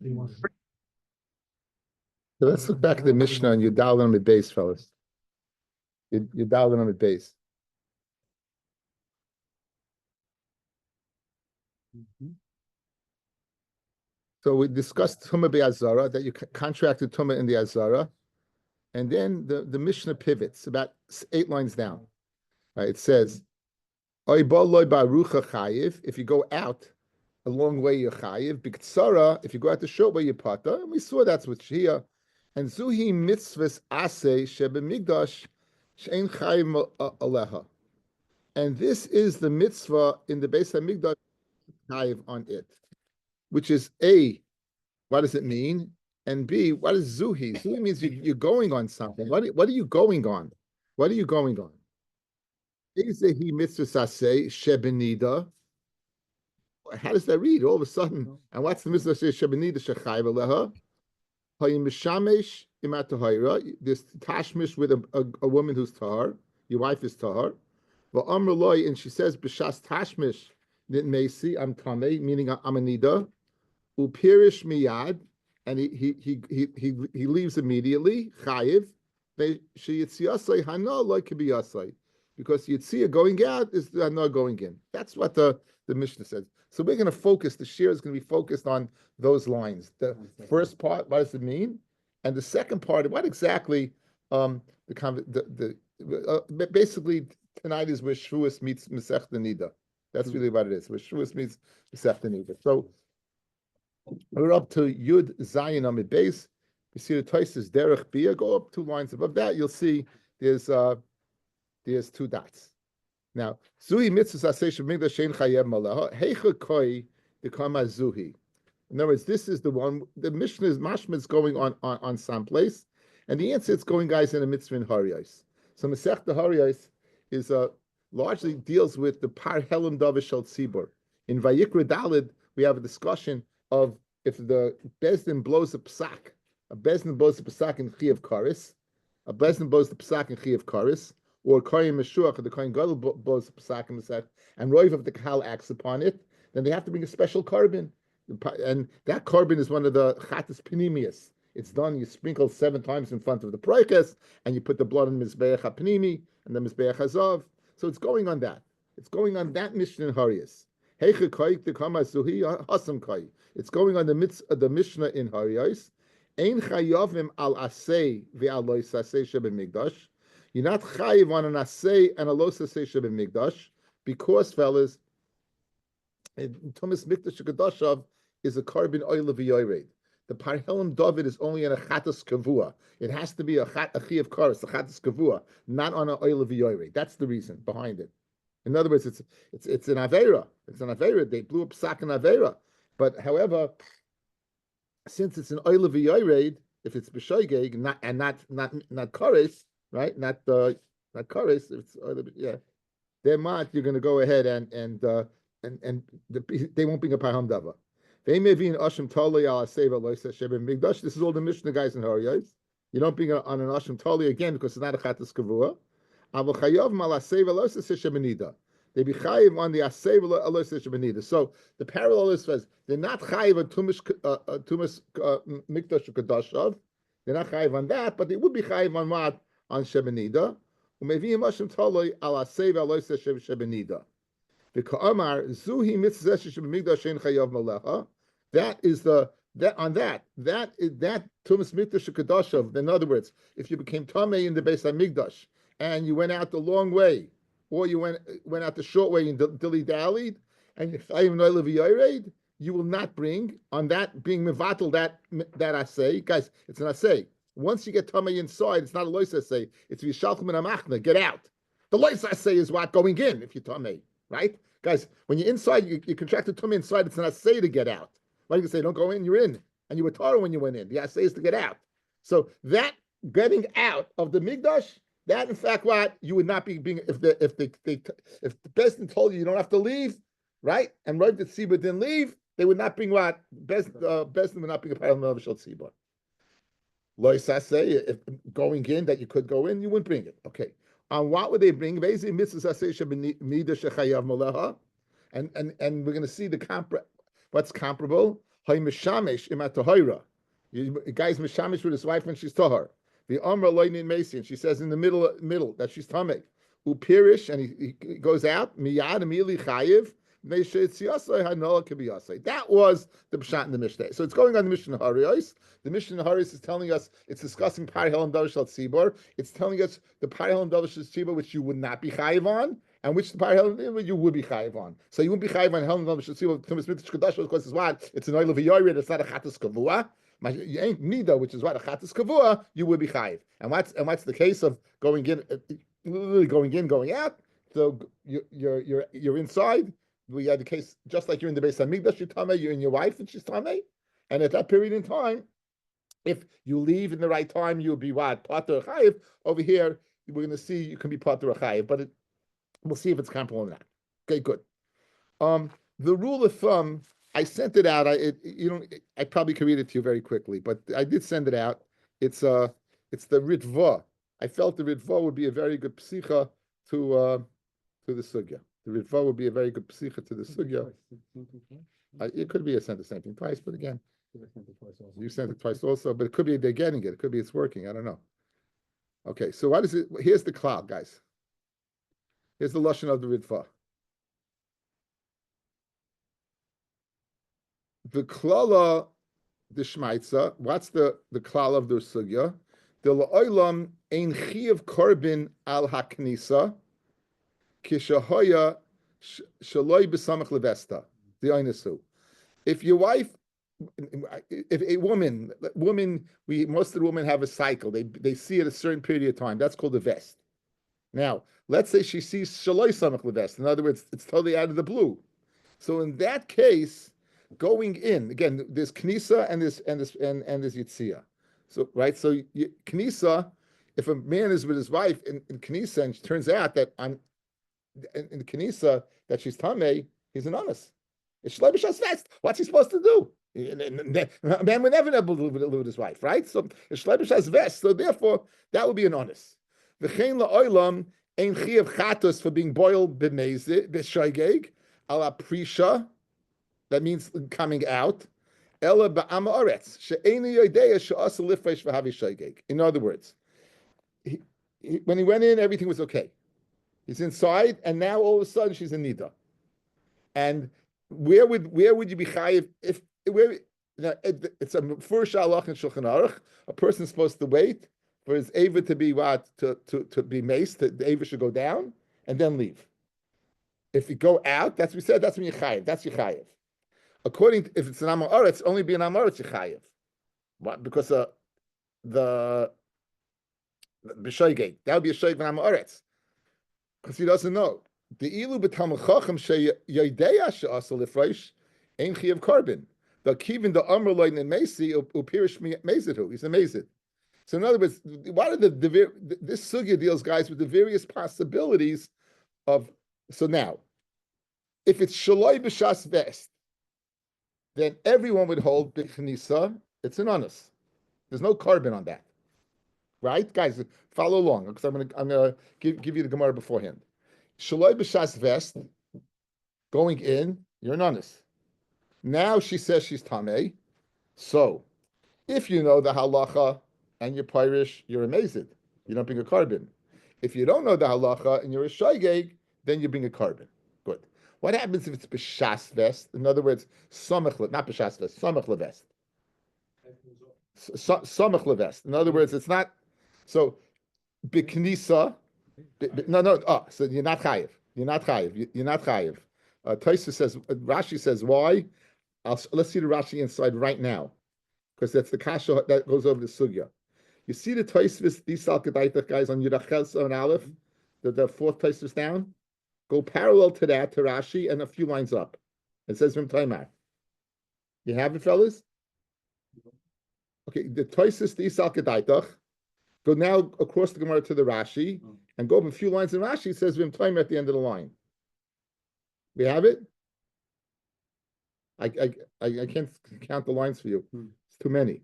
So let's look back at the Mishnah and you dial on the base, fellas. You dial on the base. So we discussed Tumah Be'azara, that you contracted Tumah in the Azara. And then the Mishnah pivots about 8 lines down. Right, it says, if you go out a long way, you're chayiv. B'ktsara, if you go out the short way, you're pata. And we saw that's with Shia. And zuhi mitzvahs aseh shebemigdash she'en chayiv aleha. And this is the mitzvah in the Beis HaMikdash chayiv on it, which is A, what does it mean? And B, what is zuhi? Zuhi means you're going on something. What are you going on? What are you going on? Izehi mitzvah aseh shebenida. How does that read? All of a sudden, and what's the mitzvah shebenida shechayv aleha? Hayim mishamesh imatahayra. This tashmish with a woman who's tahar. Your wife is tahar. Well, amrullah, and she says b'shas tashmish nitmesi I'm tamei, meaning I'm a nida. Upirish miyad, and he leaves immediately. Chayiv. She yitziyasai hana like kibiyasai. Because Yitzia going out is not going in. That's what the Mishnah says. So we're going to focus, the shir is going to be focused on those lines. The first part, what does it mean? And the second part, what exactly, basically tonight is where Shevuous meets Masechta Nida. That's really what it is, where Shevuous meets Masechta Nida. So we're up to Yud Zayin Amid Beis. You see the Tosis Derech Bia, go up 2 lines above that, you'll see there's 2 dots. Now, Zuhi mitzvah aseh shemigdash shein chayev malaha heicha koi dekama Zuhi. In other words, this is the one. The Mishnah is mashma is going on someplace, and the answer it's going, guys, in a mitzvah in Hariyos. So Masechta Hariyos is largely deals with the par helam davar shel tzibur. In Vayikra Dalid, we have a discussion of if the bezdin blows a psak, a bezdin blows a psak in Chiyav Karis, a bezdin blows the psak in Chiyav Karis, or Kohen Meshuach, or the Kohen Gadol blows the Pesach and Roiv of the Kahal acts upon it, then they have to bring a special carbon. And that carbon is one of the Chatas Panimius. It's done, you sprinkle 7 times in front of the Proikes, and you put the blood on the Mizbeach HaPnimi, and the Mizbeach HaZav. So it's going on that. It's going on that Mishnah in Hariyos. It's going on the Mishnah in Hariyos. Ein chayavim al asay ve'al lo yisaseh shebemigdash. You're not chayiv on an asay and a lo saseh shebemigdash because, fellas, Tumas Mikdash Kadashav is a carbon oil of yored. The parhelim David is only in a chatas kavua. It has to be a chiyav karas, a chatas kavua, not on an oil of yored. That's the reason behind it. In other words, it's an avera. It's an avera. They blew up sak and avera. But however, since it's an oil of yored, if it's b'shoigeg, not kares, right? Not kares. It's they're not. You're going to go ahead and they won't bring a parham dava. They may be in ashim tali al aseva loisa shebem migdash. This is all the Mishnah guys in Hariyos. You don't bring it on an ashim tali again because it's not a chatas kavua. Avol chayav mal aseva loisa shebenida. They be chayiv on the aseva loisa shebenida. So the parallel is they're not chayiv on tumas mikdash kadashav. They're not chayiv on that, but they would be chayiv on what? On shebenida. Umeviim ashim tali al aseva loisa shebenida. That is that Tumas Mikdash Kadashav. In other words, if you became Tamei in the Beis HaMikdash and you went out the long way, or you went out the short way in dilly dallied, and you will not bring on that being mevatel that asay. Guys, it's an asay. Once you get Tamei inside, it's not a lois asay. It's vishalchum and amachna. Get out. The lois asay is what going in if you're Tamei. Right? Guys, when you're inside, you contracted tummy inside, it's an assay to get out. Why do you say, don't go in, you're in. And you were Torah when you went in. The assay is to get out. So that getting out of the Migdash, that in fact what you would not be being, if the Bezdin told you don't have to leave, right? And Rav the Tzibur didn't leave, they would not bring what? Bezdin would not bring a parallel of Shal Tzibur. Lois assay, if going in, that you could go in, you wouldn't bring it. Okay. On what would they bring? And we're going to see what's comparable. Hay mishamesh imat tahira. A guy's mishamesh with his wife when she's tahar. The amra loinin mesi, and she says in the middle that she's tamei. Upirish, and he goes out. Miyad immediately chayiv. That was the pshat in the Mishnah. So it's going on the Mishnah Hariyos. The Mishnah Hariyos is telling us it's discussing Parihel and Davish al Tzibor. It's telling us the Parihel and Davish al Tzibor which you would not be chayiv on, and which the Parihel you would be chayiv on. So you wouldn't be chayiv on Hel and Davish al Tzibor. Tumas Mitzvah Kedash, of course, is what it's an oil of a yored. It's not a chatas kavua. You ain't nida, which is what a chatas kavua. You would be chayiv. And what's the case of going in, literally going out? So you're inside. We had the case just like you're in the base of Migdash, you're in your wife and she's tamei, and at that period in time, if you leave in the right time, you'll be what pater or chayiv. Over here, we're going to see you can be pater or chayiv, but we'll see if it's comparable or not. Okay, good. The rule of thumb, I sent it out. I probably could read it to you very quickly, but I did send it out. It's the Ritva. I felt the Ritva would be a very good psicha to the sugya. The Ritva would be a very good psicha to the sugya. It could be I sent the same thing twice, but again, you sent it twice also, but it could be they're getting it. It could be it's working. I don't know. Okay, so what is it? Here's the cloud, guys. Here's the lashon of the Ritva. The klala, the shmaitza. What's the klala of the sugya? The la'olam ein chiyav korbin al haknisa. Kishahoya shaloi b'samach levesta. The einisu. If your wife, if a woman, most of the women have a cycle. They see at a certain period of time. That's called a vest. Now, let's say she sees shaloi samach levest. In other words, it's totally out of the blue. So in that case, going in again, there's knisa and there's yitzia. So right, so knisa. If a man is with his wife in knisa and it turns out that in the Kenisa that she's tamei, he's an honest. It's shlei b'shas vest. What's he supposed to do? A man would never be able to live with his wife, right? So it's shlei b'shas vest. So therefore, that would be an honest. V'chein la'olam ein chiyav chatos for being boiled b'shoigeg ala prisha. That means coming out. Ela ba'am haaretz she'einu yodeya she'asa lifresh v'havi shoigeg. In other words, when he went in, everything was okay. He's inside, and now all of a sudden she's in nida. And where would you be chayiv if it's a first halach in Shulchan Aruch? A person's supposed to wait for his ava to be what to be maced. The ava should go down and then leave. If you go out, that's what we said. That's when you chayiv. That's your chayiv. According to, if it's an amar, it's only be an amar, it's your chayiv. What? Because the b'shoigeg, that would be a shoig an amar. Because he doesn't know. The ilu b'talmud chacham sheyadeya she'asa lifresh ein chiyav carbon. The kivin the amr loin and mesi upirish mezidhu. He's a mezid. So in other words, what are this sugya deals, guys, with the various possibilities of. So now, if it's shaloi b'shas vest, then everyone would hold b'chnisa. It's an honest. There's no carbon on that. Right, guys, follow along because I'm gonna give you the Gemara beforehand. Shaloi b'shas vest, going in, you're an honest. Now she says she's tamei. So, if you know the halacha and you're pirish, you're a mezid. You don't bring a carbon. If you don't know the halacha and you're a shaygeg, then you bring a carbon. Good. What happens if it's b'shas vest? In other words, samach not b'shas vest, samach levest. Samach levest. In other words, it's not. So, b'knisa, no. So you're not chayiv. You're not chayiv. Taisa says, Rashi says, why? Let's see the Rashi inside right now, because that's the kasha that goes over the sugya. You see the Taisvis, these Salkadaitach guys on Yudachel and Aleph, the fourth Taisvis down. Go parallel to that to Rashi and a few lines up. It says from Taimar. You have it, fellas? Okay, the Taisvis, the Salkadaitach. Go now across the Gemara to the Rashi and go up a few lines in Rashi. It says Vim Taimar at the end of the line. We have it? I can't count the lines for you. It's too many.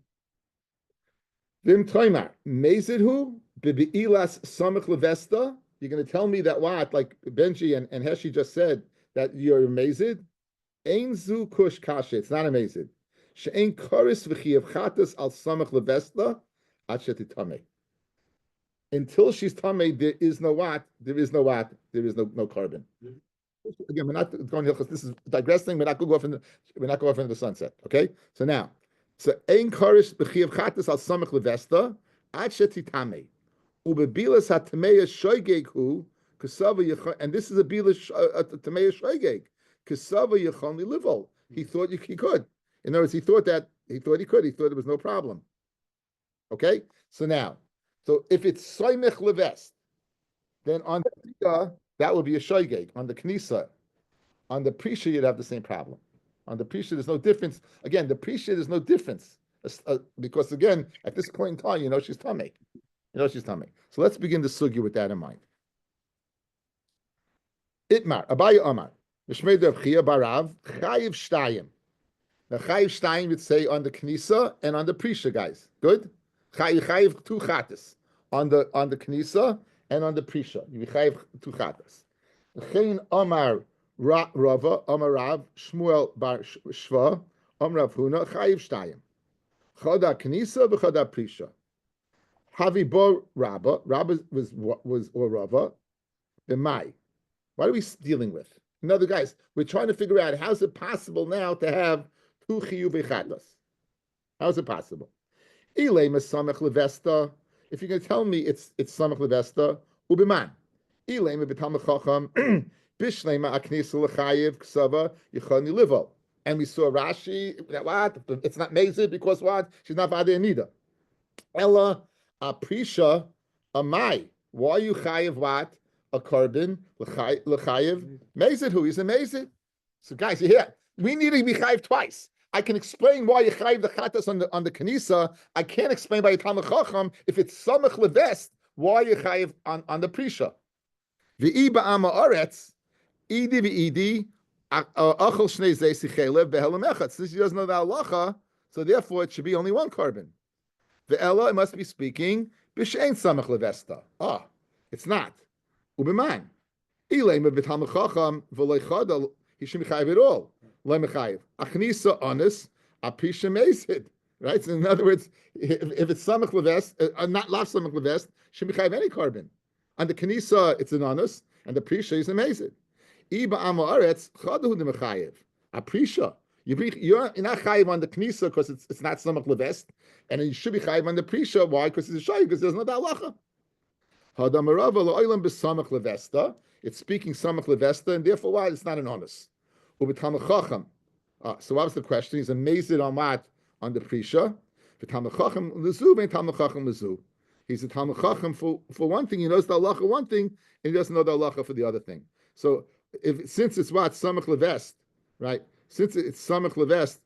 Vim Taimar Mezidhu Bibi'ilas Samach Levesta. You're going to tell me that what, like Benji and Heshi just said, that you're a Mezid? Ein Zu Kush Kasha. It's not a Mezid. She'ein koris v'chiyav chatas al samach levesta ad shetitame. Until she's tame, there is no what? There is no what? There is no carbon. Again, we're not going to this is digressing. We're not going to go off into the sunset. Okay. So now, ein koris v'chiyav chatas al samach levesta ad shetitame. Ubebilas hatamei shoygeg hu kasava, and this is a bilas tameya shoygeg kasava yachon livol. He thought he could. In other words, he thought he could. He thought there was no problem. Okay. So now, if it's soymech levest, then on the Prika, that would be a shoygeg. On the knisa, on the prisha, you'd have the same problem. On the prisha, there's no difference. Again, the prisha, there's no difference because again, at this point in time, she's tamei. She's tamei. So let's begin the sugya with that in mind. Itmar Abaye Amar Mishmei Rav Chia Barav Chayiv Shtayim. Now Chayiv Shtayim would say on the knisa and on the prisha, guys. Good. Chayiv two chatas on the knisa and on the prisha. You chayiv two chatas. Chein Amar Rava Amar Rav Shmuel Bar Shva Amar Rav Huna Chayiv Shtayim. Choda knisa v'choda prisha. Havi bo Rabba. Rabba was or Rava. B'mai. What are we dealing with? In other guys, we're trying to figure out how is it possible now to have two chiyuv echadas. How is it possible? Ilay mesamech levesta. If you're going to tell me it's samech levesta, ubiman. Ilay mebetam chacham bishlema aknisa lechayev ksava yichoni livo. And we saw Rashi that what it's not mezid because what she's not vade nida. Ella aprisha amai. Why are you chayev what? A carbon lechayev mezid who is a mezid. So guys, you hear? We need to be chayev twice. I can explain why you chayev the chatas on the kanisa. I can't explain by Talmud Chacham if it's samach levest why you chayev on the prisha. V'i ba'ama aretz idi v'idi achol shnei zeh sichelev behelam echad. Since he doesn't know the halacha, so therefore it should be only one carbon. The ella, it must be speaking b'shein samach levesta. It's not. Ubeman. Ilema b'talmud chacham v'loy chada, he should be chayiv at all. Lo mechayiv. Achnisa honest, apisha mezid. Right? So in other words, if it's samach levest, not lav samach levest, should be chayiv any carbon. On the kanisa, it's an honest, and the prisha is a mezid. Iba amo aretz chadahu de mechayiv. Aprisha. You're not chayiv on the knisa because it's not samach levest, and you should be chayiv on the prisha. Why? Because it's a shayiv, because there's no halacha. It's speaking samach levesta, and therefore why? It's not an honest. So what was the question? He's amazed on what? On the prisha. He's a Talmud Chacham for one thing, he knows the halacha one thing, and he doesn't know the halacha for the other thing. So since it's what? Samach levest, right? Since it's samach levest,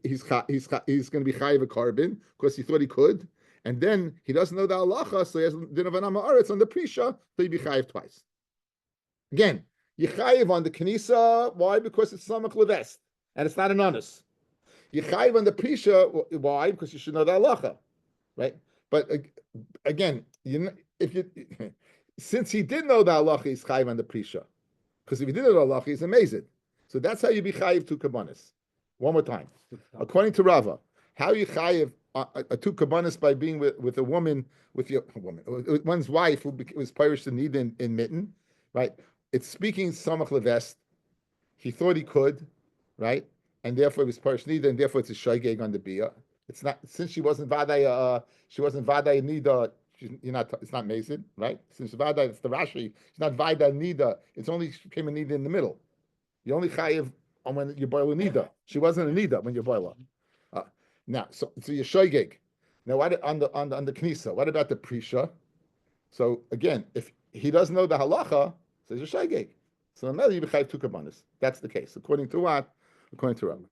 he's going to be chayiv a carbon because he thought he could. And then he doesn't know the halacha, so he has din of an amaretz on the prisha, so he be chayiv twice. Again, you chayiv on the kanisa, why? Because it's samach levest, and it's not an honest. You chayiv on the prisha, why? Because you should know the halacha, right? But again, since he did know the halacha, he's chayiv on the prisha, because if he didn't know the halacha, he's amazing. So that's how you be chayiv two kabbanis. One more time, according to Rava, how you chayiv a two kabbanis by being with a woman, with one's wife who was pirish in need in mitten, right? It's speaking samach levest. He thought he could, right? And therefore it was pirish need, and therefore it's a shaygeg on the bia. It's not, since she wasn't vaday nida. It's not mazid, right? Since vaday, it's the Rashi. It's not vaday nida. It's only she came a nida in the middle. You only chayiv on when you boil a nida. She wasn't a nida when you boil her. Now, so you're shoygeg. Now, what on the knisa? What about the prisha? So again, if he doesn't know the halacha, so he's a shoygeg. So now you b'chayv two kabbanis. That's the case. According to what? According to Rabbi.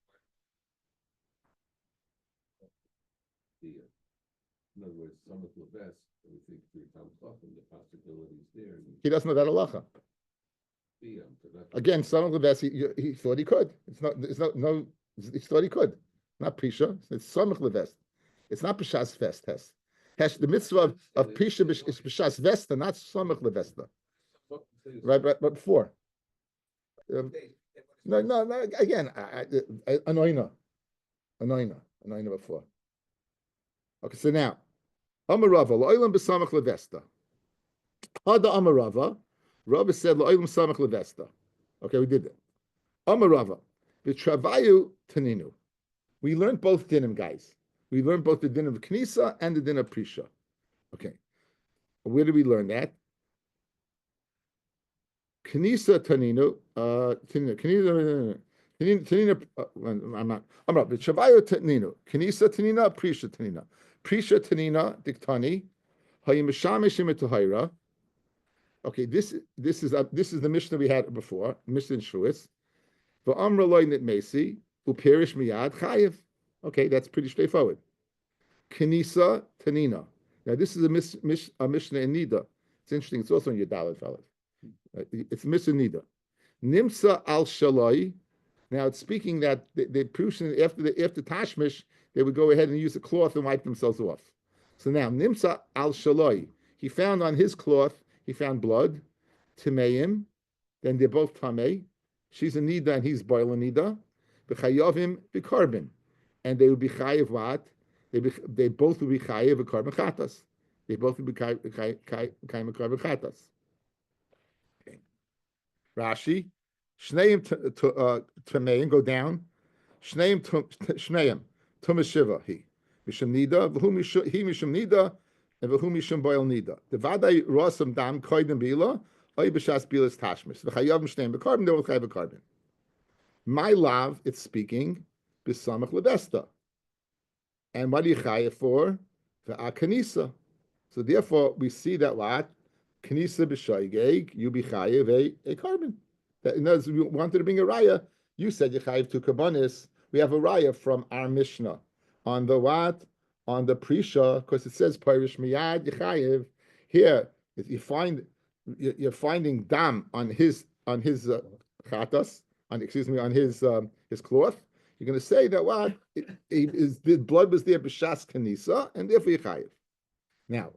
In other words, some of the best, we think three times often the possibilities there. He doesn't know that halacha. Again, some of the best he thought he could. He thought he could. Not Prisha. It's Samach Levest. It's not Pishas Vest test. The mitzvah of Prisha is Pishas Vesta, not Samach Levesta. Right, but before. No. Again, Anoina. Anoina before. Okay, so now, Amarava, Lo'ilam Besamach Levesta. Hada Amarava, Rabbi said, Lo'ilam Samach Levesta. Okay, we did that. Amarava, V'travayu Taninu. We learned both dinim, guys. We learned both the din of Knisa and the din of Prisha. Okay, where did we learn that? Knisa Taninu, Tanina, I'm not. I'm not. V'travayu Taninu. Knisa Tanina, Prisha Tanina. Prisha Tanina, Diktani. Okay, this is the Mishnah we had before, Mishnah in Shevuous. V'amra loy nitmesi uperish miyad chayiv. Okay, that's pretty straightforward. Kenisa tanina. Now this is a Mishnah in Nida. It's interesting. It's also in your Dalet, fellas. It's Mishnah Nida. Nimsa al shaloi. Now it's speaking that they after Tashmish they would go ahead and use a cloth and wipe themselves off. So now Nimsa al shaloi. He found on his cloth, he found blood, Timeim, then they're both Tamei. She's a Nida and he's Boil a Nida. B'chayovim b'karbin. And they would be Chayiv what? They both would be Chayiv b'karbin chatas. They both would be Chayiv b'karbin chatas. Okay. Rashi, Shneim Tameim, go down. Shneim Tumashiva, he. Mishum Nida, he Mishum Nida, and v'hu mishum boil nida. The vaday rosam dam koydem bila, oy b'shas bilas tashmis. V'chayav mishneim b'karbon, they will chayav b'karbon. My love, it's speaking, b'samach levesta. And what do you chayav for? V'akanisa. So therefore, we see that what? Kanisa b'shoygeg, you be chayav a carbon. That, in other words, we wanted to bring a raya. You said you chayav to karbonis. We have a raya from our Mishnah. On the what? On the Prisha, because it says Parish Miyad Yechayev. Here, if you're finding dam on his chatas, on his cloth. You're going to say that what the blood was there b'shas kanisa, and therefore Yechayev. Now,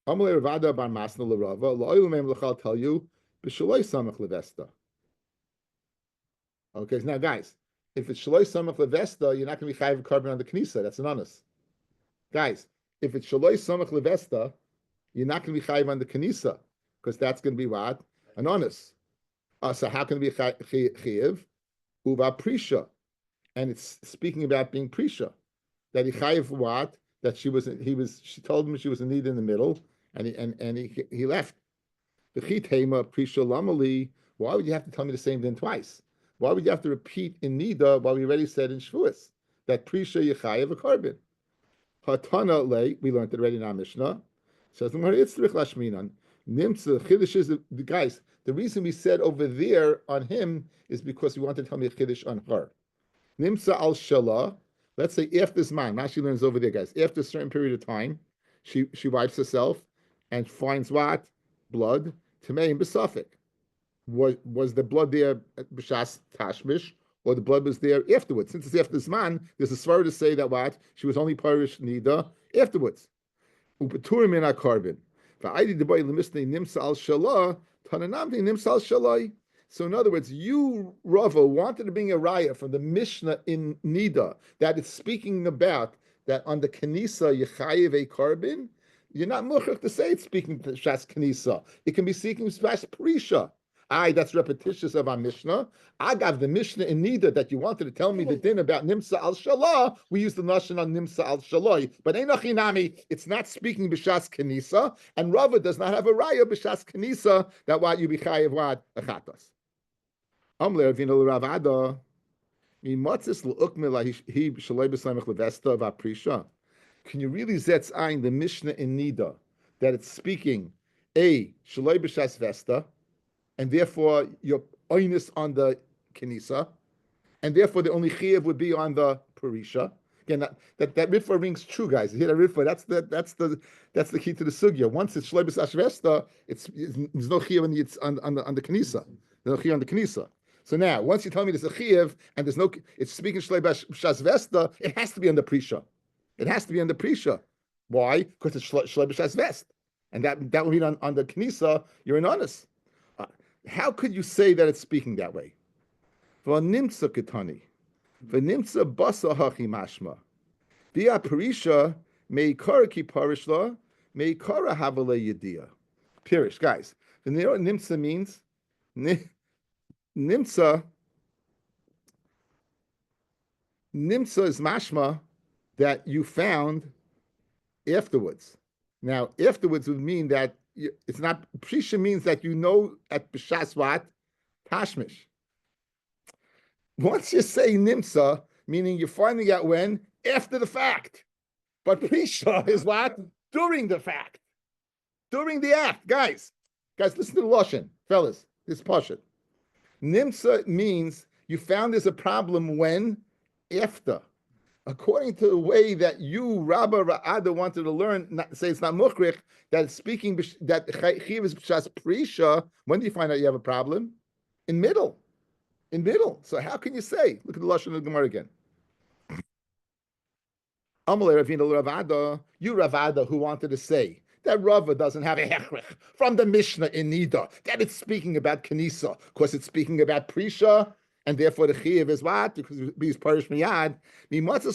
Amalei Ravada bar Masna l'Rava lo'olam mem l'chal tell you b'shaloi samach levesta. Okay, so now guys, if it's shaloi samach levesta, you're not going to be chayev carbon on the kanisa. That's an honest. Guys, if it's shaloi samach levesta, you're not going to be chayiv on the kanisa, because that's going to be what? An honest. So how can it be chayiv? Uva prisha. And it's speaking about being prisha. That he chayiv what? That she told him she was in need in the middle, and he left. The chitema prisha lamali. Why would you have to tell me the same thing twice? Why would you have to repeat in nida while we already said in Shevuous that prisha yechayev a carbon? Hatana lay, we learned it already in our Mishnah. Says Nimsa Chiddush is the guys. The reason we said over there on him is because we wanted to tell me a Chiddush on her. Nimsa al Shalah. Let's say after Zman, Rashi learns over there, guys. After a certain period of time, she wipes herself and finds what? Blood. Tamei and Besafik. Was the blood there at B'shas Tashmish, or the blood was there afterwards? Since it's after Zman, there's a svara to say that what? She was only Parish Nida afterwards. Upeturim in our carbon. Nimsa al Shalah, Tananamti Nimsa al Shalai. So in other words, you, Rava, wanted to bring a raya from the Mishnah in Nida that it's speaking about that on the Kanisa Yechayev a carbon. You're not muchach to say it's speaking to Shas Kanisa. It can be speaking Shas Prisha. That's repetitious of our Mishnah. I got the Mishnah in Nida that you wanted to tell me the din about Nimsa al Shalah. We use the notion on Nimsa al Shaloi, but Einachinami, it's not speaking b'shas Kanisa, and Rava does not have a raya b'shas Kanisa that what you be chayev what achatas. Amler v'ino l'Ravada mimatzis l'ukmila he shaloi b'slamich levesta v'aprisha. Can you really zetz ein the Mishnah in Nida that it's speaking a shaloi b'shas vesta, and therefore your oinus on the Kanisa, and therefore the only chiyuv would be on the Parisha. Again, that ritva rings true, guys. You hear that ritva? That's the key to the sugya. Once it's shleibus ashvesta, there's no chiyuv it's on the Kanisa. There's no chiyuv on the Kanisa. So now, once you tell me there's a chiyuv and there's no, it's speaking shleibus ashvesta, it has to be on the Prisha. It has to be on the Prisha. Why? Because it's shleibus ashvest, and that will be on the Kanisa. You're an honest. How could you say that it's speaking that way? For nimsa ketani, V'nimtza basa hachi mashma. Via parisha meikara ki parishla meikara havale yedia. Pirish, guys. And you know what nimtza means? Nimtza is mashma that you found afterwards. Now, afterwards would mean that it's not, Prisha means that you know at B'shas what? Tashmish. Once you say Nimsa, meaning you're finding out when? After the fact. But Prisha is what? During the fact. During the act. Guys, listen to the Lashon. Fellas, this is Pashat. Nimsa means you found there's a problem when? After. According to the way that you, Rabbi Ra'ada, wanted to learn, not say it's not mukhrich, that speaking that chiv is b'shas prisha. When do you find out you have a problem? In middle. So how can you say? Look at the lashon of the Gemara again. Amalei Ravina Ravada, you Ravada who wanted to say that Rava doesn't have a hechrich from the Mishnah in Nida, that it's speaking about Kanisa, because it's speaking about Prisha, and therefore the Chiyav is what? Because he's Parish Miyad.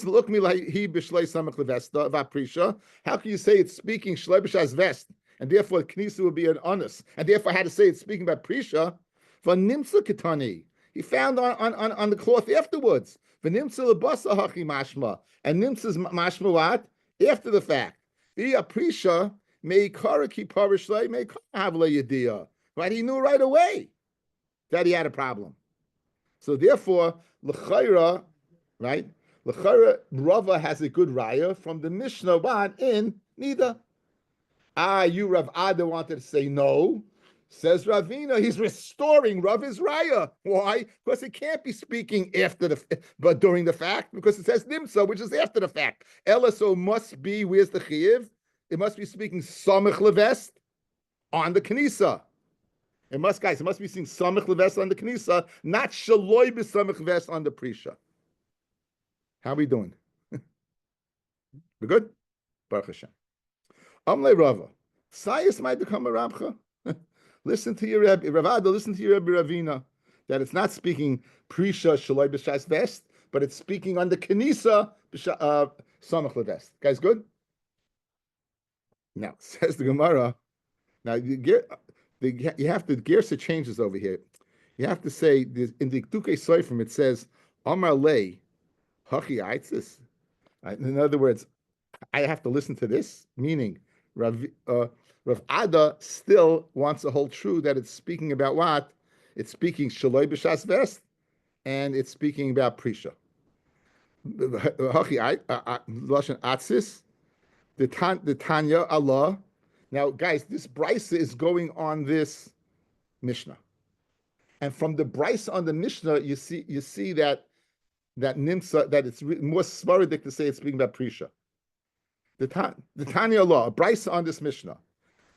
Look me like he Bishlei Samach Levesta, Va Prisha. How can you say it's speaking Shlei B'Shas Vest, and therefore Kanisa would be an honest, and therefore I had to say it's speaking about Prisha? For Nimsa Ketani, he found on the cloth afterwards. V'nimtza lebasa hachi mashma, and nimtza's mashma what? After the fact. Iya prisha meikara ki parishlei meikara havle yediyah. Right? He knew right away that he had a problem. So therefore, l'chayra, right? L'chayra, Rava has a good raya from the Mishnah what in Nida. You Rav Ada wanted to say no. Says Ravina, he's restoring Rav's raya. Why? Because it can't be speaking after but during the fact, because it says nimsa, which is after the fact. LSO must be, where's the chiv? It must be speaking samech levest on the kanisa. It must be speaking samech levest on the kanisa, not shaloi b'samech levest on the prisha. How are we doing? We're good? Baruch Hashem. Amle Rava. Sayas might become a rabcha. Listen to your Rabbi, Ravada, listen to your Rabbi Ravina, that it's not speaking Prisha Shaloi B'Shas Vest, but it's speaking on the Kanisa Samach Levest. Guys, good? Now, says the Gemara, now you have to, Gersa changes over here. You have to say, in the Tukei Soifrim, it says, Amar Lei, Hachi Aitzis. In other words, I have to listen to this, meaning, Rav Ada still wants to hold true that it's speaking about what? It's speaking Shaloi B'Shas Vest, and it's speaking about Prisha. Lashon Atzis, the Tanya Allah. Now, guys, this Brisa is going on this Mishnah, and from the Brisa on the Mishnah, you see that Nimsa, that it's more svaridik to say it's speaking about Prisha. The Tanya Allah, a Brisa on this Mishnah.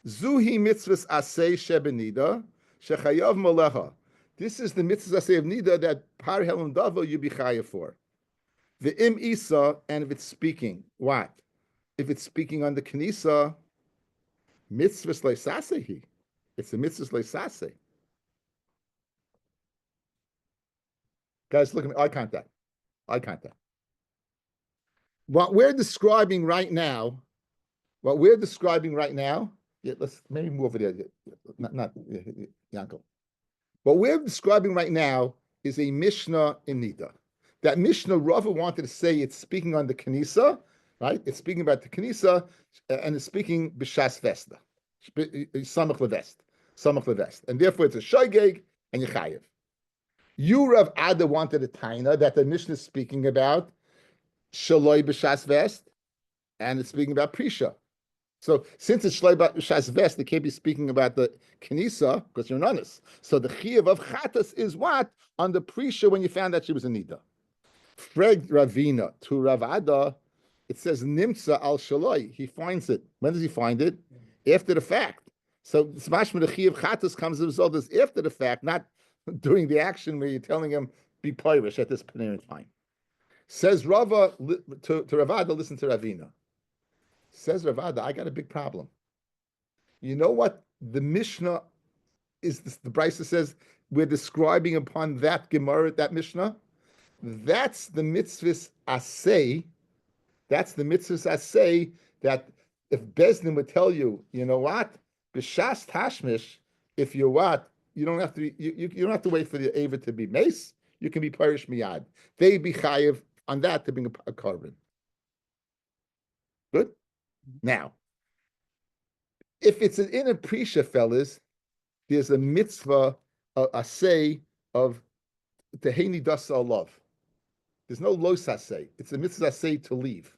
Zuhi mitzvahs asay shebenida shechayav malecha. This is the mitzvah asay of nida that par helam davo you be chayav for. The im isa, and if it's speaking, what? If it's speaking on the kanisa, mitzvahs leisasehi. It's the mitzvahs leisase. Guys, look at me. Eye contact. What we're describing right now. Yeah, let's maybe move over there. Not Yankel. What we're describing right now is a Mishnah in Nida. That Mishnah, Rava wanted to say it's speaking on the Kanisa, right? It's speaking about the Kanisa, and it's speaking B'Shas Vesta, Samach Levest. And therefore it's a Shoygeg and Yechayev. You, Rav Ada, wanted a Taina that the Mishnah is speaking about Shaloi B'Shas Vest, and it's speaking about Prisha. So since it's Shlei B'Shas Vest, they can't be speaking about the Kanisa because you're an honest. So the Chiyav of Chatas is what? On the Prisha when you found that she was a Nida. Freg Ravina to Rav Ada, it says Nimsa al Shaloi. He finds it. When does he find it? After the fact. So Smashma the Chiyav Chatas comes as a result is after the fact, not during the action where you're telling him be Pirish at this point in time. Says Rava to Ravada, listen to Ravina. Says Ravada, I got a big problem. You know what the Mishnah is? The Brisa says we're describing upon that Gemara, that Mishnah. That's the mitzvahs asay. That's the mitzvahs asay that if Bezdin would tell you, you know what, b'shas tashmish, if you're what, you don't have to you don't have to wait for the Ava to be mace. You can be parish miyad. They be chayiv on that to bring a carbon. Good. Now, if it's an inner prisha, fellas, there's a mitzvah, a say of teheni dasa love. There's no lo saseh. It's a mitzvah say to leave.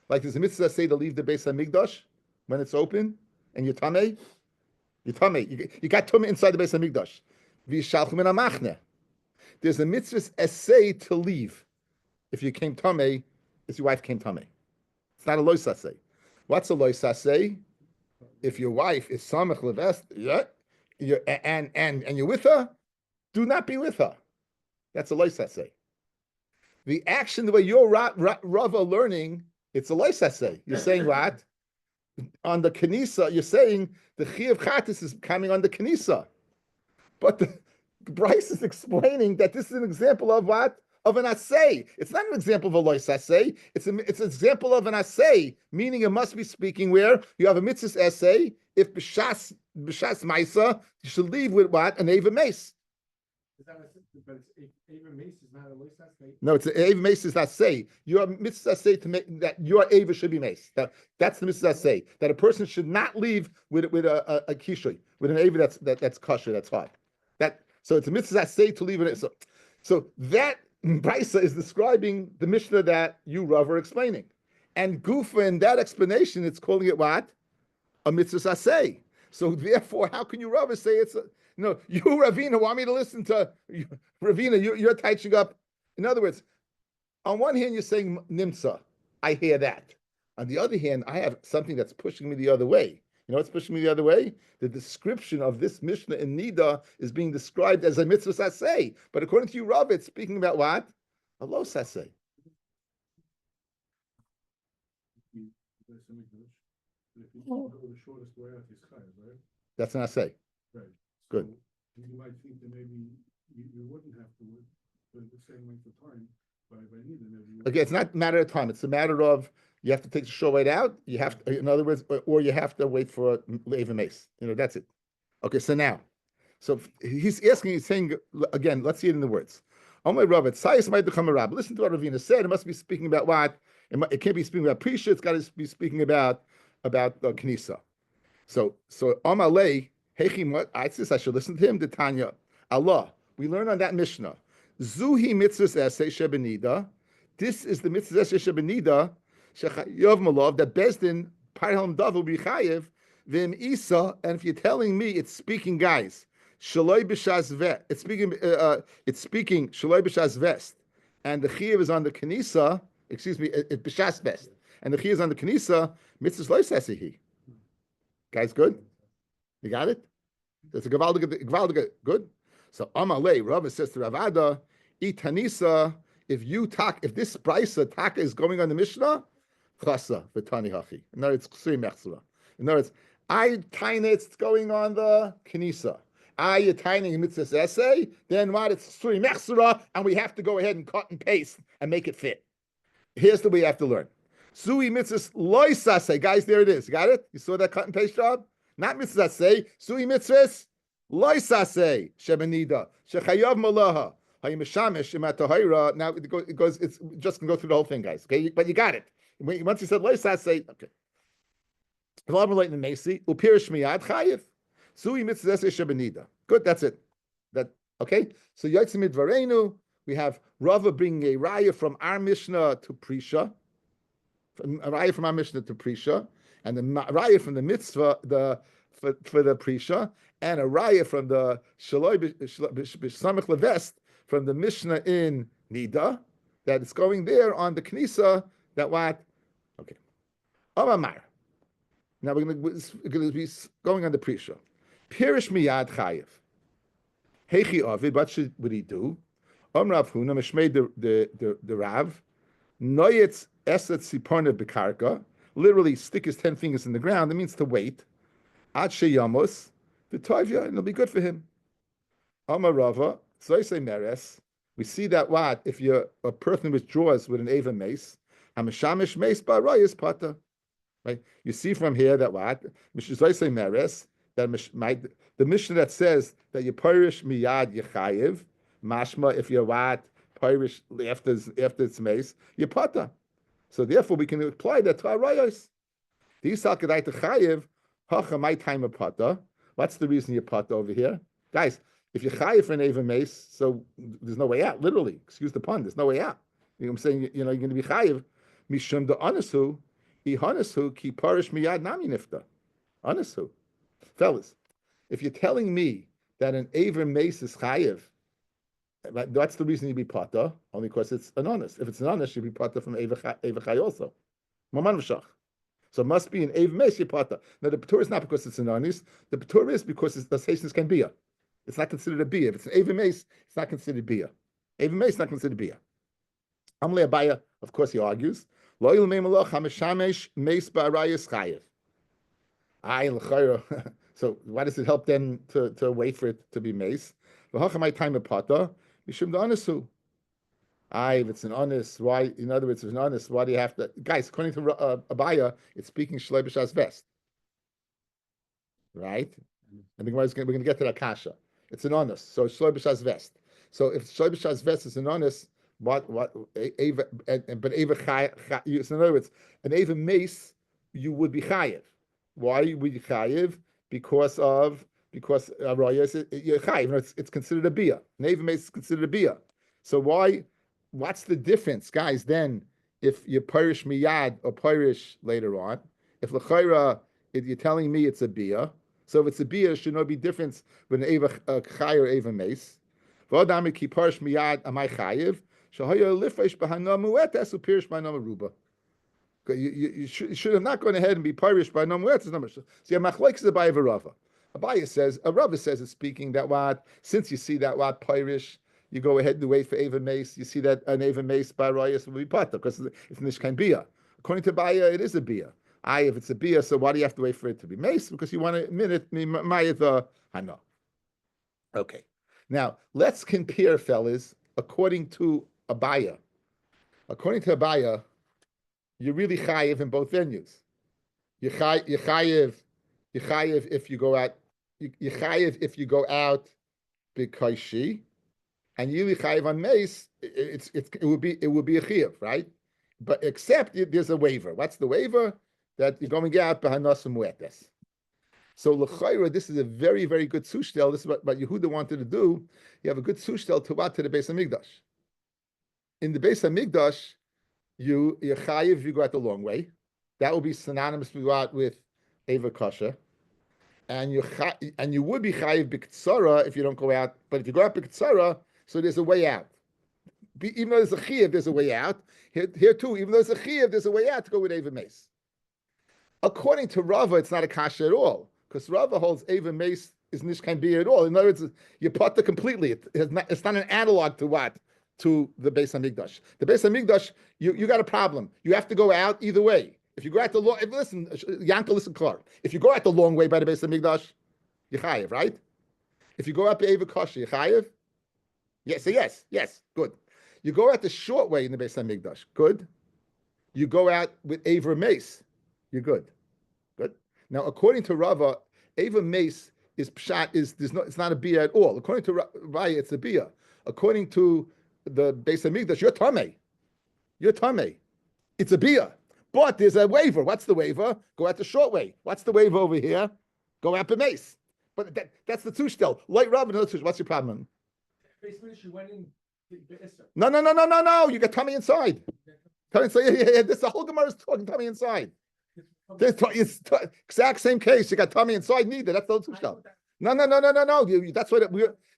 Like there's a mitzvah say to leave the Beis Hamikdash when it's open, and you're tamei. You're tamei. You got tumah inside the Beis Hamikdash. V'yishalchu min hamachne. There's a mitzvah essay to leave. If you came tamei, if your wife came tamei. It's not a lo saseh. What's a lo saseh? If your wife is samech levest, and you're with her, do not be with her. That's a lo saseh. The action, the way you're Rava learning, it's a loisase. You're saying what? On the Kanisa, you're saying the Chi of Chatis is coming on the Kanisa. But the Bryce is explaining that this is an example of what? Of an assay. It's not an example of a loisase. It's an example of an assay, meaning it must be speaking where you have a mitzvah essay. If b'shas maisa, you should leave with what? An eva mace. But Ava Mace is not a lois say. No, it's Ava Mace is not say. Your mitzvah say to make that your Ava should be mace. That's the mitzvah say that a person should not leave with a kishui, with an Ava that's kosher, that's hot. So it's a mitzvah say to leave it. So that Brisa is describing the Mishnah that you Rav are explaining, and Gufa in that explanation it's calling it what? A mitzvah say. So therefore, how can you Rav say it's a no, you, Ravina, want me to listen to you, Ravina? You're touching up. In other words, on one hand, you're saying nimsa. I hear that. On the other hand, I have something that's pushing me the other way. You know what's pushing me the other way? The description of this Mishnah in Nida is being described as a mitzvah saseh. But according to you, Rav, it's speaking about what? A lo saseh. That's an aseh. Right. Good. So you might think that maybe you wouldn't have to work for the same length of time by neither. Okay, it's not a matter of time. It's a matter of you have to take the show right out. You have to, in other words, or you have to wait for Ava Mace. You know, that's it. Okay, so now, so he's asking, he's saying again, let's see it in the words. Oh my Rav, Sayas might become a Rab. Listen to what Ravina said. It must be speaking about what? It can't be speaking about Prisha. It's got to be speaking about Knisa. So Amalei. I should listen to him. The Tanya, Allah. We learn on that Mishnah. Zuhi mitzvahs essay shebenida. This is the mitzvahs essay shebenida. Shechayav malov that Bezdin parham davu b'chayev v'im isa. And if you're telling me it's speaking, guys, shaloi b'shas vet. It's speaking. It's speaking shaloi b'shas vest. And the chayev is on the kanisa. Excuse me, b'shas vest. And the chayev is on the kanisa. Mitzvahs lo sasihi. Guys, good. You got it? That's a gewaldige, good. So Amalei, Rav says to Ravada, Itanisa, if this Brisa Taka is going on the Mishnah, Chasa, V'tani Hachi. In other words, Ksui Mechsura. In other words, I tiny it's going on the Kanisa. I tiny in Mitzvah's essay, then what? It's Ksui Mechsura, and we have to go ahead and cut and paste and make it fit. Here's the way you have to learn. Sui Mitzvah's Loisase. Guys, there it is. You got it? You saw that cut and paste job? Not mitzvah say, sui mitzvahs, loisase, shebenida, shechayav malaha, hayimishamish imatahira. Now it goes, it's just gonna go through the whole thing, guys. Okay, but you got it. Once you said loisase, okay. Elaborate in Macy, upirish miyad chayiv, sui mitzvahs shebenida. Good, that's it. That okay. So yotzim midvarenu, we have Rava bringing a raya from our Mishnah to Prisha, a raya from our Mishnah to Prisha. And the raya from the mitzvah, for the prisha, and a raya from the shaloi b'samich levest from the Mishnah in Nida, that it's going there on the Knisa. That what? Okay. Amar. Now we're going to be going on the prisha. Pirish miyad chayiv. Hechi avid. What would he do? Rav Huna mishmei the Rav. Noyetz eset siporna bekarka. Literally stick his 10 fingers in the ground. That means to wait. Ad sheyamos, the toivya, and it'll be good for him. Amar Rava, so I say meres, We see that what if you're a person withdraws with an eva mace, hamashamish mace barayis pata. Right? You see from here that what Mishizai Meres that the Mishnah that says that you perish miyad yechayiv mashma if you're what perish after its mace you pata. So therefore we can apply that to our rayos. The Yisal Kedai to Chayiv, Hacha my time of Pata. What's the reason you Pata over here? Guys, if you're Chayiv for an Eva Mace, so there's no way out, literally. Excuse the pun, there's no way out. You know what I'm saying? You're going to be Chayiv. Mishum de Anasu, Ihanasu, Ki Parish Miyad Nami Nifta. Anasu. Fellas, if you're telling me that an Eva Mace is Chayiv, that's the reason you be Pata, only because it's an honest. If it's an honest, you'd be Pata from Eva Chay also. Maman V'shach. So it must be an Eva Mace Pata. Now the Patur is not because it's an honest. The Patur is because the Sessions can be a. It's not considered a bia. If it's an Eva Mace, it's not considered bia. Eva Mace is not considered bia. Amle Abaya, of course, he argues. Loyal Meimalach Hamishamesh Mace Ba'arayis Chayev. So why does it help then to wait for it to be mace? V'hachamay time of Pata. Mishum the Anasu. If it's an honest, why? In other words, if it's an honest, why do you have to? Guys, according to Abaya, it's speaking Shlei B'Shas Vest, right? I think we're going to get to that kasha. It's an honest, so Shlei B'Shas Vest. So if Shlei B'Shas Vest is an honest, but Eva, but Eva in other words, an Eva mace, you would be chayiv. Why would you chayiv? Because Arayas, you're chayiv. It's considered a bia. An Eva mace is considered a bia. So why? What's the difference, guys? Then, if you perish miyad or perish later on, if l'chayra, if you're telling me it's a bia, so if it's a bia, should not be difference with an eva chay or eva mace. V'adami ki perish miyad amay chayiv shahaya lifresh b'hana muetes upirish b'hana maruba. You should have not gone ahead and be perish by no muetes number. So you have machlokes Abaye v'Rava. Abaye says, Rava says it's speaking that what since you see that what perish. You go ahead and wait for Eva Mace. You see that an Eva Mace by Rayas will be Pata because it's Nishkan Bia. According to Baya, it is a Bia. If it's a Bia, so why do you have to wait for it to be Mace? Because you want a minute, Mayatha Hana. Okay. Now, let's compare, fellas, according to Abaya. According to Abaya, you're really chayiv in both venues. You're chayiv if you go out. You're chayiv if you go out because she. And you chayiv on mace, it would be a chiyuv, right? But except there's a waiver. What's the waiver? That you're going out b'hanas muetes. So l'chayra, this is a very, very good sushtel. This is what Yehuda wanted to do. You have a good sushtel to what to the Beis Hamikdash. In the Beis Hamikdash, you're chayiv. You go out the long way. That will be synonymous with eva kasha. And you would be chayiv b'ktsara if you don't go out. But if you go out b'ktsara, so there's a way out. Even though there's a chiyuv, there's a way out. Here too, even though there's a chiyuv, there's a way out to go with Eva Mace. According to Rava, it's not a kasha at all, because Rava holds Eva Mace is nishkan bia at all. In other words, you pata completely. It's not an analog to what? To the Beis Hamikdash. The Beis Hamikdash, you got a problem. You have to go out either way. If you go out the long, listen, Yankel, listen, Clark. If you go out the long way by the Beis Hamikdash, you're chayiv, right? If you go out the Eva kasha, you're chayiv. Yes, good. You go out the short way in the Beis Hamikdash, good. You go out with Eva Mace, you're good. Now, according to Rava, Eva Mace is pshat it's not a bia at all. According to Raya, it's a bia. According to the Beis Hamikdash, you're tamei. It's a bia, but there's a waiver. What's the waiver? Go out the short way. What's the waiver over here? Go out the Mace. But that's the tushtel. Like Rava, no tush. What's your problem? She went in. No. You got tummy inside. Tummy inside. Yeah. This the whole Gemara is talking tummy inside. It's exact same case. You got tummy inside. Neither. That's the tushtel. No.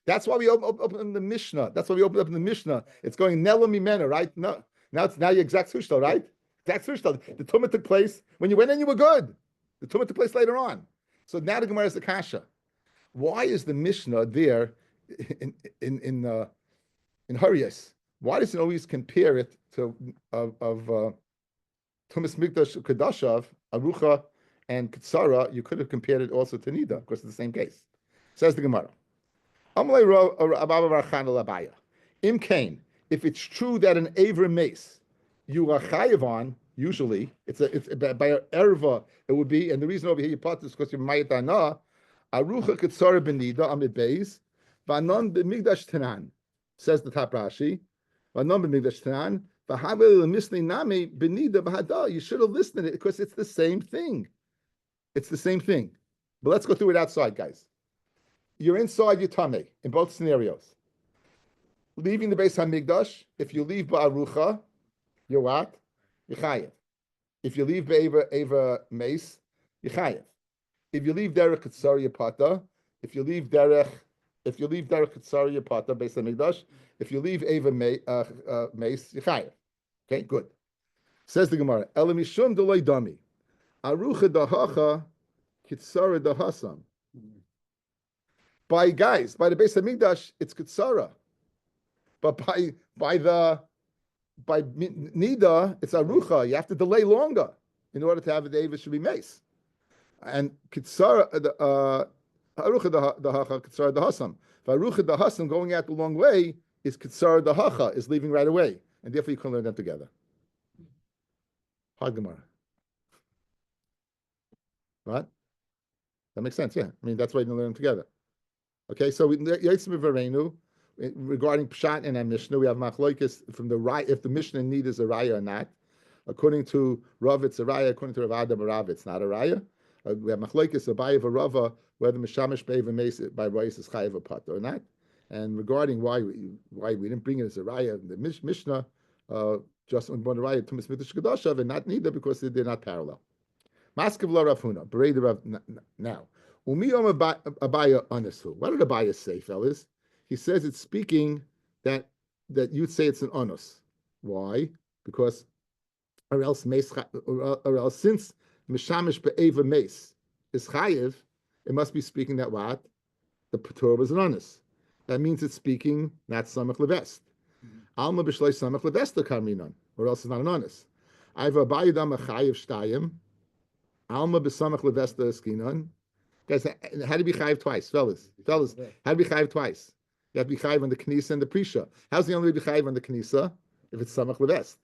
That's why we open the Mishnah. That's why we open up in the Mishnah. It's going Nela Mimena, right? No. Now your exact tushtel, right? Exact tushtel. The tumah took place when you went in. You were good. The tumah took place later on. So now the Gemara is the kasha. Why is the Mishnah there? In Hurrias, why does it always compare it to Tumas Mikdash Kadashav, Arucha, and Ktsara? You could have compared it also to Nida, because it's the same case. Says the Gemara. Im Kain, if it's true that an Aver mace you are chayiv on, usually it's by a erva it would be, and the reason over here you part is because you're mayitana arucha ketzara benida amid beis vanon b'migdash tenan, says the top Rashi, vanon b'migdash tenan v'havel misli nami benida v'hada. You should have listened to it because it's the same thing. It's the same thing. But let's go through it outside, guys. You're inside your tummy in both scenarios. Leaving the Beis Hamikdash, if you leave ba'arucha, you're what? You're chayiv. If you leave ba'eva mace, you're chayiv. If you leave derech ketzar pata, if you leave derech ketzar pata, Beis Hamikdash, if you leave eva mace, you're chayiv. Okay, good. Says the Gemara, elamishum delay dami, arucha dahacha ketzara dahasam. By the Beis Hamikdash, it's ketzara. But by Nida, it's Arucha. You have to delay longer in order to have the David should be mace. And Kitsara, Arucha the Hacha, Kitsara the Hasam. Arucha the Hasam going out the long way is Kitsara the Hacha, is leaving right away. And therefore you can learn them together. Hard Gemara. Right? That makes sense, yeah. I mean, that's why you can learn them together. Okay, so Yitzim Varenu, regarding Pshat and Mishnah, we have Machlokes from the right, if the Mishnah need is a Raya or not. According to Rav, it's a Raya. According to Rav Adam, Rav, it's not a Raya. We have Machlokes, a Bayev, a Rava, whether Mishamish Be'eva Meis by Reis is Chayev a Pat or not. And regarding why we didn't bring it as a Raya, the Mishnah, just on one Raya, Tumas Mitish Kedashav, and not neither because they're not parallel. Maskav La Rafuna, Berei Rav, now. Umi Om Abaya Anasu. What did Abaya say, fellas? He says it's speaking that you'd say it's an onus. Why? Because or else since mishamish be'eva mace is chayiv, it must be speaking that what? The Torah was an onus. That means it's speaking not samach levest. Alma b'shlei samach levesta karminon, or else it's not an onus. I've abayidam a chayiv shtayim. Alma b'samach levesta eskinon. Guys, how to be chayiv twice, fellas? How to be chayiv twice? You have to be chayiv on the knisa and the prisha. How's the only way to be chayiv on the knisa if it's samach levest?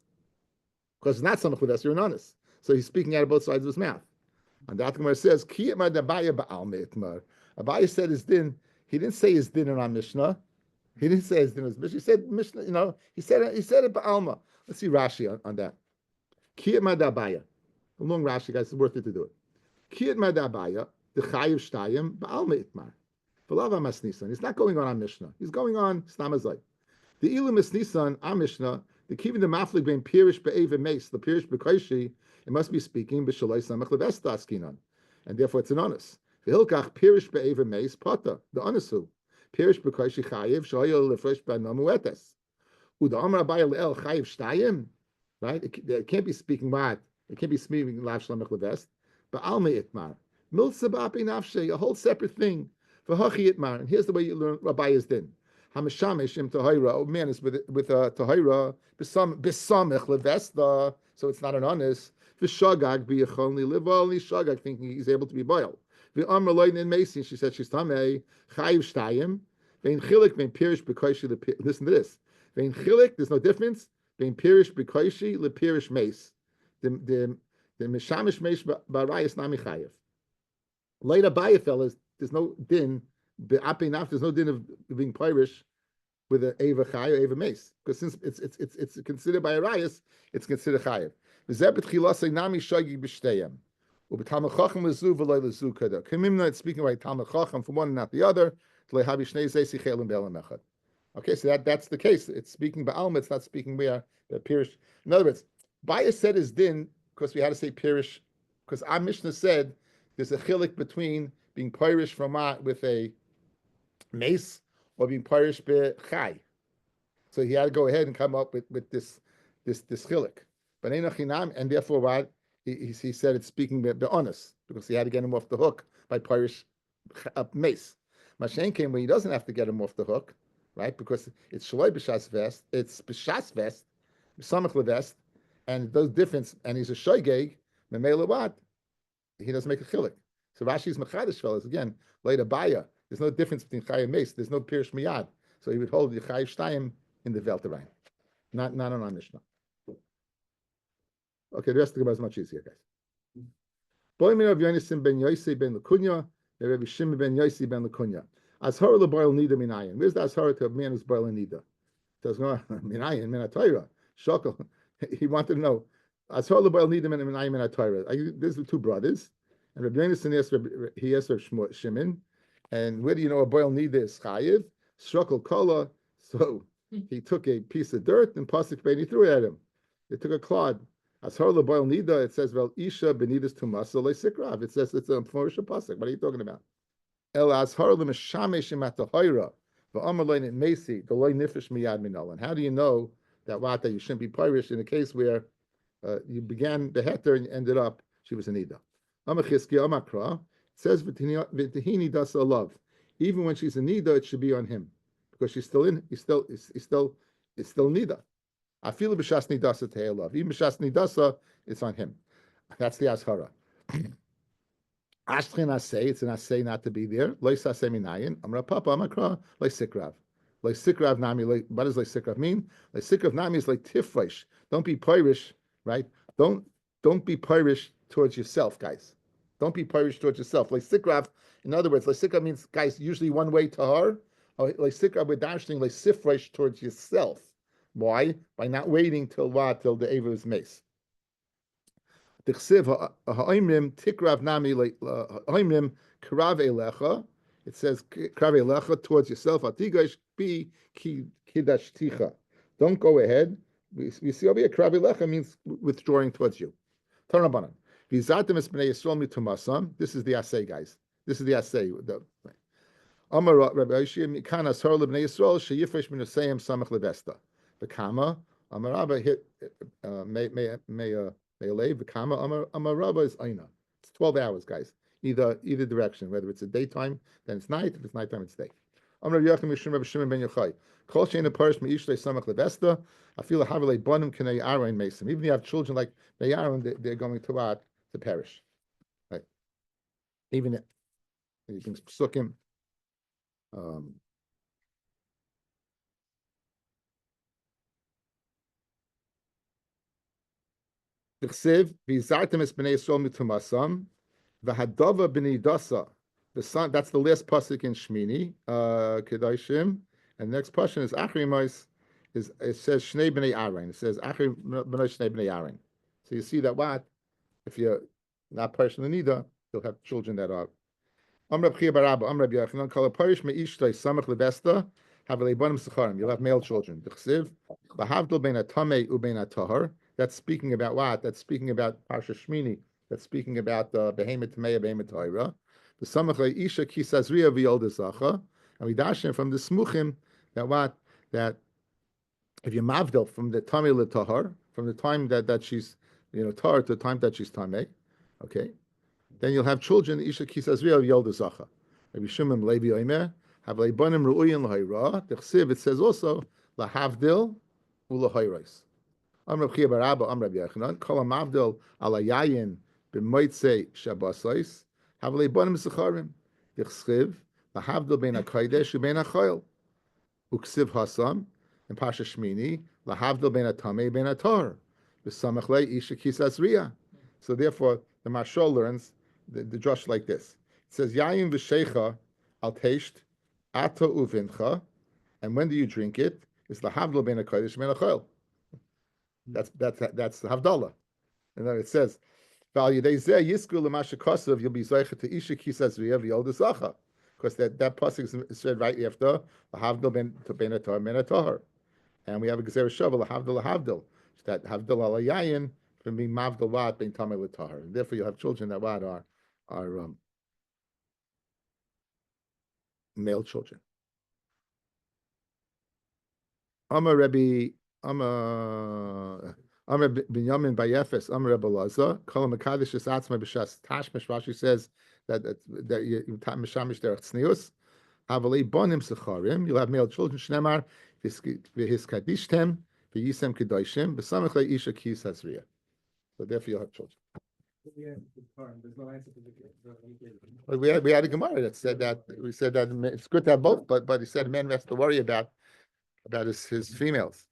Because it's not samach levest, you're an honest. So he's speaking out of both sides of his mouth. And the Gemara says, Ki etmar d'Abaya ba'al me'etmar. Abaya said his din. He didn't say his din in our Mishnah. He didn't say his din in his Mishnah. He said Mishnah. He said it ba'alma. Let's see Rashi on that. Ki etmar d'Abaya. A long Rashi, guys. It's worth it to do it. Ki etmar d'Abaya the chayiv shtayim ba'al me'etmar. He's not going on Mishnah. He's going on Stamazai. The Ilim is Nisan, our Mishnah, the Kivin the Maflik being Pirish Be'eva Mace, the Pirish Bekoishi, it must be speaking B'Shalai Samach Levesta Askinan. And therefore it's an honest. The Hilkach Pirish Be'eva Mace, Pata, the Onesu. Pirish Bekoishi Chayiv, Shoyel Lefresh Ba'namu Etes. Uda Amar Abayel El Chayiv Shtayim, right? It can't be speaking what? It can't be speaking Lav Shlamach Levest. But Alme Itmar. Milsa Ba'api Nafshe, a whole separate thing. And here's the way you learn Rabbi's din. Hamashamish im tahira. Man is with tahira bisamich levesta, so it's not an honest. V'shagag biyachonli live only shagag, thinking he's able to be boiled. V'amr loyin in mason. She said she's tamei chayiv shtayim. Vein chilik vein pirish b'koishi. Listen to this. Vein chilik. There's no difference. Vein pirish b'koishi le pirish mace. The mishamish mace b'arayis nami chayiv. Later baya fellas. There's no din, there's no din of being pirish with an eva chay or eva mace, because since it's considered by Arias, it's considered chayiv. It's speaking by Talmud Chacham from one and not the other. Okay, so that's the case. It's speaking by Alma, it's not speaking where the pirish. In other words, Bias said his din because we had to say pirish, because our Mishnah said there's a chilik between being pirish from with a mace or being pirish b'chai. So he had to go ahead and come up with this chilik. But and therefore what he said it's speaking the honest, because he had to get him off the hook by pirish mace. Mashen came when he doesn't have to get him off the hook, right? Because it's shaloi b'shas vest, it's b'shas vest, b'samach levest, and those difference, and he's a shoygeg, memela what? He doesn't make a chilik. So Rashi's Machadish fellas, again, later Baya. There's no difference between Chayiv Mace. There's no Pirish Miyad. So he would hold the Chayiv Shtayim in the Velterein, not on our Mishnah. Okay, the rest of the Gemara is much easier, guys. Boy min Rav Yonasan ben Yossi ben Lekunya, Rabbi Shimon ben Yossi ben Lekunya. Ashara le'boil nida minayin. Where's the ashara to a man who's boiling nida? Says no, minayin min atayra. Shakel. He wanted to know. Ashara le'boil nida minayin min atayra. There's the two brothers, and Rabbi Yonasan asked Rabbi Shimon, and where do you know a boil nida is chayiv? Shakel kola. So he took a piece of dirt and pasuk and he threw it at him. They took a clod. Ashar le'boil nida. It says, "Well, isha benidas tumasa leisikrav." It says it's a flourish pasuk. What are you talking about? El ashar le'mishamesh imatahayra va'amalein in mesi deloy nifish miyad minol. And how do you know that that you shouldn't be pirish in a case where you began the heter and you ended up she was a nida? Amachizki amakra. It says v'tihini dasa love. Even when she's a nida, it should be on him because she's still in. It's still nida. I feel a b'shas nidasa te'elav. Even b'shas nidasa, it's on him. That's the ashara. Ashtrin asay, it's an asay not to be there. Lois asay minayin. Amra papa amakra leisikrav. Leisikrav nami. What does leisikrav mean? Leisikrav nami is like tifresh. Don't be pirish, right? Don't be pirish towards yourself, guys. Don't be pirish towards yourself. Leisikrav, in other words, leisikrav means, guys, usually one way to her. Leisikrav we're dashing leisifresh towards yourself. Why? By not waiting till what? Till the Eva is mace. Ha'imrim tikrav nami ha'imrim karav elecha. It says karav elecha towards yourself. Atigash bi kidash ticha. Don't go ahead. We see over here karav elecha means withdrawing towards you. Tanabanan. Vizatim es bnei Yisrael mitumasam. This is the assay, guys. This is the assay. Amar Rabbi Yishim Mikana Sar lebnei Yisrael sheyifresh min usayim samach levesta. The Kama, Amaraba hit may lay the Kama Amaraba is Aina. It's 12 hours, guys. Either direction, whether it's a daytime, then it's night. If it's nighttime, it's day. Amar Yachim Mishum Rabbi Shimon ben Yochai. Kol shein aparish meishlei samach levesta. I feel a havelei bonim kenei arain mesim. Even if you have children like Aaron, they're going to perish. Right. Even you can suck him. The son, that's the last pasuk in Shmini, Kedoshim, and the next pasuk is Achrimos. It says Shnei b'nei Aaron. It says Achrim b'nei Shnei b'nei Aaron. So you see that if you're not person nida, you'll have children that are. Amrab Chia Barabba, Amrab Yochanan, Kol Parish me'ishtay Samach Levesta, have leibonim secharim. You'll have male children. D'chsiv b'havdol bein atamei ubein atahar. That's speaking about what? That's speaking about Parsha Shmini. That's speaking about Behemoth Tamei, Behemoth Torah. The Samach Isha Kisazriya V'Yol Dezacha, and we dash from the Smuchim that if you mavdel from the Tamei LeTahar, from the time that she's Tahar to the time that she's Tamei, okay, then you'll have children. Isha Kisazriya V'Yol Dezacha. Rabbi Shimon Levi Omer have leibonim ru'uyin l'hayra. The Chsiv it says also lahavdil u'lahayros. Amrab Chia Barabba, Amrab Yochanan, Kol Amavdil Alayayin b'Moitzei Shabbosais, Havlei Bonim Secharim, Yichschiv, Lahavdil Ben HaKodesh u'Ben HaChoil, Uksiv Hasam, and Pasha Shmini, Lahavdil Ben HaTamei Ben HaTor, V'Samachlei Isha Kisasriya. So therefore, the Mashal learns the drush like this. It says, Yayin V'Sheicha Al Teisht, Ata Uvincha, and when do you drink it? It's Lahavdil Ben HaKodesh Ben HaChoil. That's the Havdalah. And then it says, you'll be Zaycha to Isha Kisazriya V'Yol Dezacha. Because that pasuk is said right after Havdal ben Atar ben Atar. And we have a Gezer Shavel, Havdal. That Havdal Alayayin from being Mavdal Wat ben Tamei L'Tahar. And therefore you'll have children that are male children. Amar Rabbi Binyamin Bayefes, Amar Rebbe Laza, Kol Mekadosh Es Atzmai B'Shas Tashmish. Rashi says that you mishamish derech tznius. Avalei bonim secharim. You'll have male children. Shnemar v'hiskadishtem v'yisem kedoshim b'samach le'isha ki sazriya. So therefore you'll have children. We had a Gemara that said that it's good to have both, but he said men has to worry about about his females.